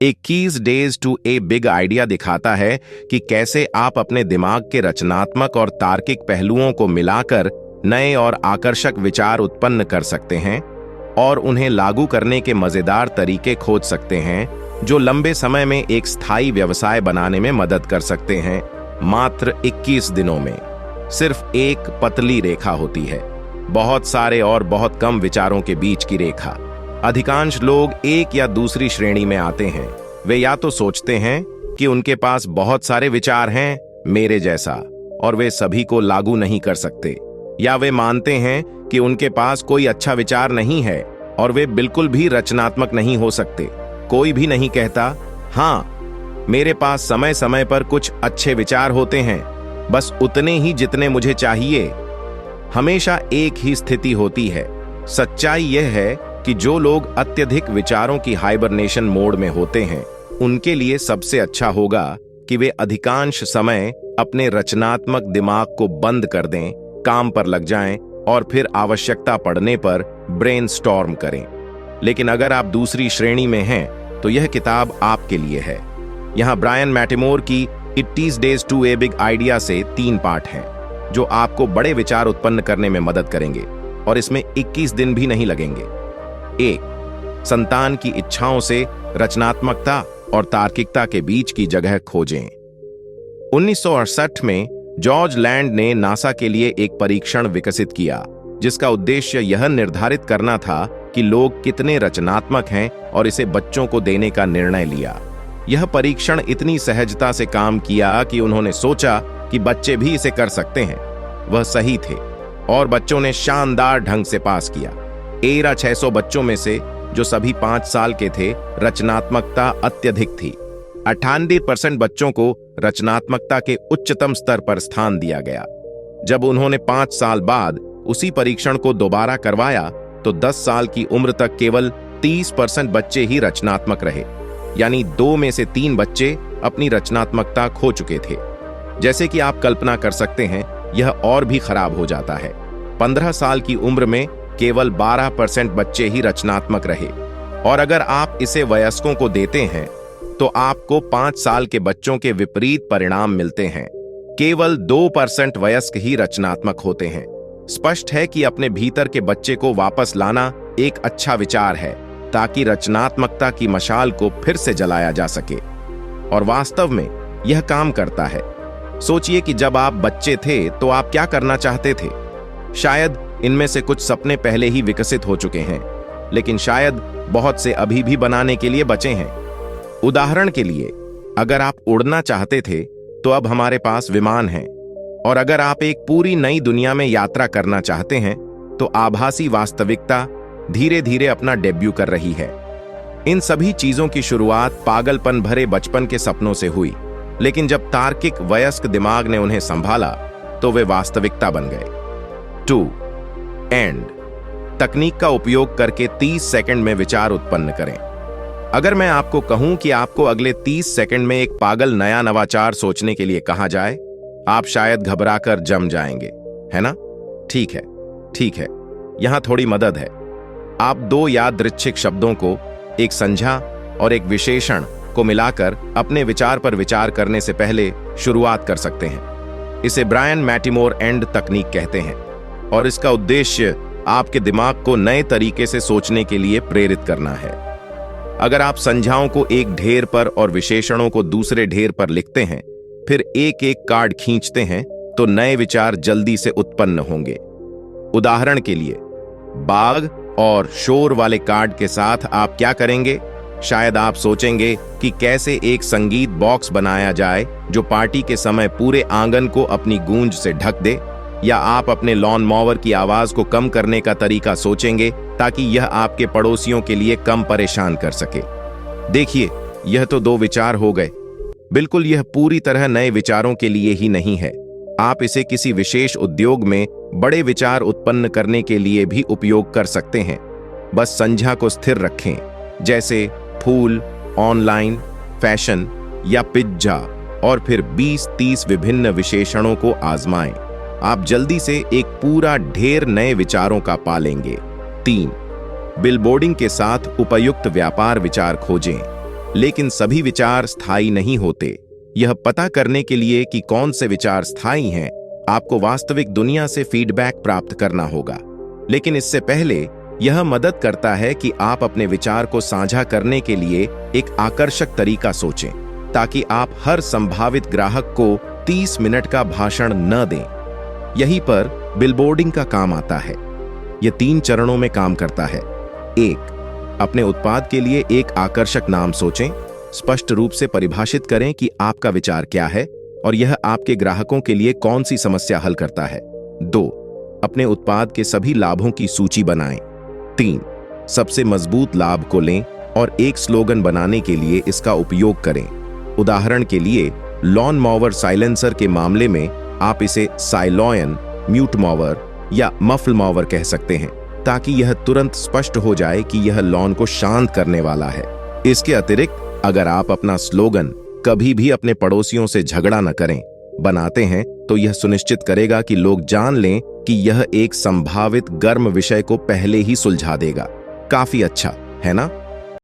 21 days to a big idea दिखाता है कि कैसे आप अपने दिमाग के रचनात्मक और तार्किक पहलुओं को मिलाकर नए और आकर्षक विचार उत्पन्न कर सकते हैं और उन्हें लागू करने के मजेदार तरीके खोज सकते हैं जो लंबे समय में एक स्थायी व्यवसाय बनाने में मदद कर सकते हैं। मात्र 21 दिनों में सिर्फ एक पतली रेखा होती है, बहुत सारे और बहुत कम विचारों के बीच की रेखा। अधिकांश लोग एक या दूसरी श्रेणी में आते हैं। वे या तो सोचते हैं कि उनके पास बहुत सारे विचार हैं मेरे जैसा और वे सभी को लागू नहीं कर सकते, या वे मानते हैं कि उनके पास कोई अच्छा विचार नहीं है और वे बिल्कुल भी रचनात्मक नहीं हो सकते। कोई भी नहीं कहता, हाँ मेरे पास समय समय पर कुछ अच्छे विचार होते हैं, बस उतने ही जितने मुझे चाहिए। हमेशा एक ही स्थिति होती है। सच्चाई यह है कि जो लोग अत्यधिक विचारों की हाइबरनेशन मोड में होते हैं, उनके लिए सबसे अच्छा होगा कि वे अधिकांश समय अपने रचनात्मक दिमाग को बंद कर दें, काम पर लग जाएं और फिर आवश्यकता पड़ने पर ब्रेनस्टॉर्म करें। लेकिन अगर आप दूसरी श्रेणी में हैं, तो यह किताब आपके लिए है। यहां ब्रायन मैटिमोर की 21 days to a big idea से 3 पार्ट हैं, जो आपको बड़े विचार उत्पन्न करने में मदद करेंगे और इसमें 21 दिन भी नहीं लगेंगे। 1. संतान की इच्छाओं से रचनात्मकता और तार्किकता के बीच की जगह खोजें। 1968 में जॉर्ज लैंड ने नासा के लिए एक परीक्षण विकसित किया, जिसका उद्देश्य यह निर्धारित करना था कि लोग कितने रचनात्मक हैं, और इसे बच्चों को देने का निर्णय लिया। यह परीक्षण इतनी सहजता से काम किया कि उन्होंने सोचा कि बच्चे भी इसे कर सकते हैं। वह सही थे और बच्चों ने शानदार ढंग से पास किया। 600 बच्चों में से, जो सभी 5 साल के थे, रचनात्मकता अत्यधिक थी। 98% बच्चों को रचनात्मकता के उच्चतम स्तर पर स्थान दिया गया। जब उन्होंने 5 साल बाद उसी परीक्षण को दोबारा करवाया, तो 10 साल की उम्र तक केवल 30% बच्चे ही रचनात्मक रहे, यानी 2 में से 3 बच्चे अपनी रचनात्मकता खो चुके थे। जैसे कि आप कल्पना कर सकते हैं, यह और भी खराब हो जाता है। 15 साल की उम्र में केवल 12% बच्चे ही रचनात्मक रहे, और अगर आप इसे वयस्कों को देते हैं तो आपको 5 साल के बच्चों के विपरीत परिणाम मिलते हैं। केवल 2% वयस्क ही रचनात्मक होते हैं। स्पष्ट है कि अपने भीतर के बच्चे को वापस लाना एक अच्छा विचार है, ताकि रचनात्मकता की मशाल को फिर से जलाया जा सके। और वास्तव में यह काम करता है। सोचिए कि जब आप बच्चे थे तो आप क्या करना चाहते थे। शायद इनमें से कुछ सपने पहले ही विकसित हो चुके हैं, लेकिन शायद बहुत से अभी भी बनाने के लिए बचे हैं। उदाहरण के लिए, अगर आप उड़ना चाहते थे तो अब हमारे पास विमान हैं, और अगर आप एक पूरी नई दुनिया में यात्रा करना चाहते हैं तो आभासी वास्तविकता धीरे धीरे अपना डेब्यू कर रही है। इन सभी चीजों की शुरुआत पागलपन भरे बचपन के सपनों से हुई, लेकिन जब तार्किक वयस्क दिमाग ने उन्हें संभाला तो वे वास्तविकता बन गए। 2. एंड तकनीक का उपयोग करके 30 सेकंड में विचार उत्पन्न करें। अगर मैं आपको कहूं कि आपको अगले 30 सेकंड में एक पागल नया नवाचार सोचने के लिए कहा जाए, आप शायद घबराकर जम जाएंगे, है ना? ठीक है, ठीक है, यहां थोड़ी मदद है। आप 2 यादृच्छिक शब्दों को, एक संज्ञा और एक विशेषण को मिलाकर अपने विचार पर विचार करने से पहले शुरुआत कर सकते हैं। इसे ब्रायन मैटिमोर एंड तकनीक कहते हैं, और इसका उद्देश्य आपके दिमाग को नए तरीके से सोचने के लिए प्रेरित करना है। अगर आप संज्ञाओं को एक ढेर पर और विशेषणों को दूसरे ढेर पर लिखते हैं, फिर एक एक कार्ड खींचते हैं, तो नए विचार जल्दी से उत्पन्न होंगे। उदाहरण के लिए, बाघ और शोर वाले कार्ड के साथ आप क्या करेंगे? शायद आप सोचेंगे कि कैसे एक संगीत बॉक्स बनाया जाए जो पार्टी के समय पूरे आंगन को अपनी गूंज से ढक दे, या आप अपने लॉन मॉवर की आवाज को कम करने का तरीका सोचेंगे ताकि यह आपके पड़ोसियों के लिए कम परेशान कर सके। देखिए, यह तो 2 विचार हो गए। बिल्कुल, यह पूरी तरह नए विचारों के लिए ही नहीं है। आप इसे किसी विशेष उद्योग में बड़े विचार उत्पन्न करने के लिए भी उपयोग कर सकते हैं। बस संज्ञा को स्थिर रखें, जैसे फूल, ऑनलाइन, फैशन या पिज्जा, और फिर 20-30 विभिन्न विशेषणों को आजमाएं। आप जल्दी से एक पूरा ढेर नए विचारों का पालेंगे। 3. बिलबोर्डिंग के साथ उपयुक्त व्यापार विचार खोजें। लेकिन सभी विचार स्थायी नहीं होते। यह पता करने के लिए कि कौन से विचार स्थायी हैं, आपको वास्तविक दुनिया से फीडबैक प्राप्त करना होगा। लेकिन इससे पहले यह मदद करता है कि आप अपने विचार को साझा करने के लिए एक आकर्षक तरीका सोचें, ताकि आप हर संभावित ग्राहक को 30 मिनट का भाषण न दें। यहीं पर बिलबोर्डिंग का काम आता है। यह 3 चरणों में काम करता है। 1. अपने उत्पाद के लिए एक आकर्षक नाम सोचें। स्पष्ट रूप से परिभाषित करें कि आपका विचार क्या है और यह आपके ग्राहकों के लिए कौन सी समस्या हल करता है। 2. अपने उत्पाद के सभी लाभों की सूची बनाएं। 3. सबसे मजबूत लाभ को लें और एक स्लोगन बनाने के लिए इसका उपयोग करें। उदाहरण के लिए, लॉन मॉवर साइलेंसर के मामले में आप इसे साइलॉयन, म्यूट मॉवर या मफल मॉवर कह सकते हैं, ताकि यह तुरंत स्पष्ट हो जाए कि यह लॉन को शांत करने वाला है। इसके अतिरिक्त, अगर आप अपना स्लोगन कभी भी अपने पड़ोसियों से झगड़ा न करें बनाते हैं, तो यह सुनिश्चित करेगा कि लोग जान लें कि यह एक संभावित गर्म विषय को पहले ही सुलझा देगा। काफी अच्छा है ना?